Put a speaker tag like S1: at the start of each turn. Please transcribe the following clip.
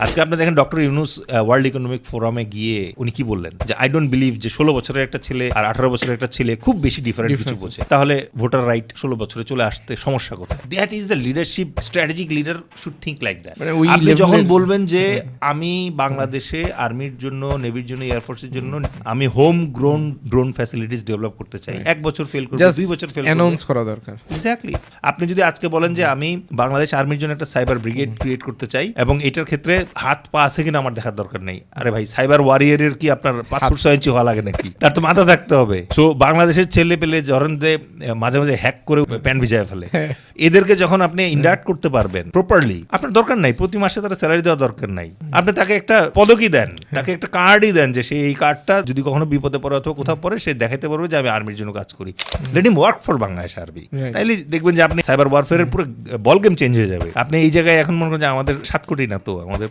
S1: আজকে আপনি দেখেন ডক্টর ইউনুস ওয়ার্ল্ড ইকোনমিক ফোরামে গিয়ে উনি কি বললেন যে আই ডোন্ট বিলিভ যে 16 বছরের একটা ছেলে আর 18 বছরের একটা ছেলে খুব বেশি ডিফারেন্ট কিছু বোঝে, তাহলে ভোটার রাইট 16 বছরে চলে আসতে সমস্যা কোথায়? That is the leadership, strategic leader should think like that. আপনি যখন বলবেন যে আমি বাংলাদেশে আর্মির জন্য, নেভির জন্য, এয়ারফোর্সের জন্য আমি home grown drone facilities develop করতে চাই, 1 বছর ফেল করবে, 2 বছর ফেল করবে,
S2: অ্যানাউন্স করা দরকার।
S1: এক্স্যাক্টলি। আপনি যদি আজকে বলেন যে আমি বাংলাদেশ আর্মির জন্য একটা সাইবার ব্রিগেড ক্রিয়েট করতে চাই এবং এটার ক্ষেত্রে হাত পা আছে কিনা আমার দেখার দরকার নেই, আরে ভাই সাইবার ওয়ারিয়ারের কি আপনার 5 ফুট 6 ইঞ্চি হওয়া লাগে নাকি? তার তো মাথা থাকতে হবে। সো বাংলাদেশের ছেলে পেলে ধরেন যে মাঝে মাঝে হ্যাক করে প্যান্ট ভিজায় ফেলে, এদেরকে যখন আপনি ইন্ডাক্ট করতে পারবেন প্রপারলি, আপনার দরকার নাই প্রতি মাসে তার স্যালারি দেওয়া দরকার নাই, আপনি তাকে একটা পদকই দেন, তাকে একটা কার্ডই দেন যে সেই কার্ডটা যদি কখনো বিপদে পড়ে অথবা কোথাও পড়ে সে দেখাতে পারবে যে আমি আর্মির জন্য কাজ করি। Let him work for Bangladesh army. তাইলে দেখবেন যে আপনি সাইবার ওয়ারফেয়ারের পুরো বল গেম চেঞ্জ হয়ে যাবে। আপনি এই জায়গায় এখন মনে করেন যে আমাদের 7 কোটি না তো, আমাদের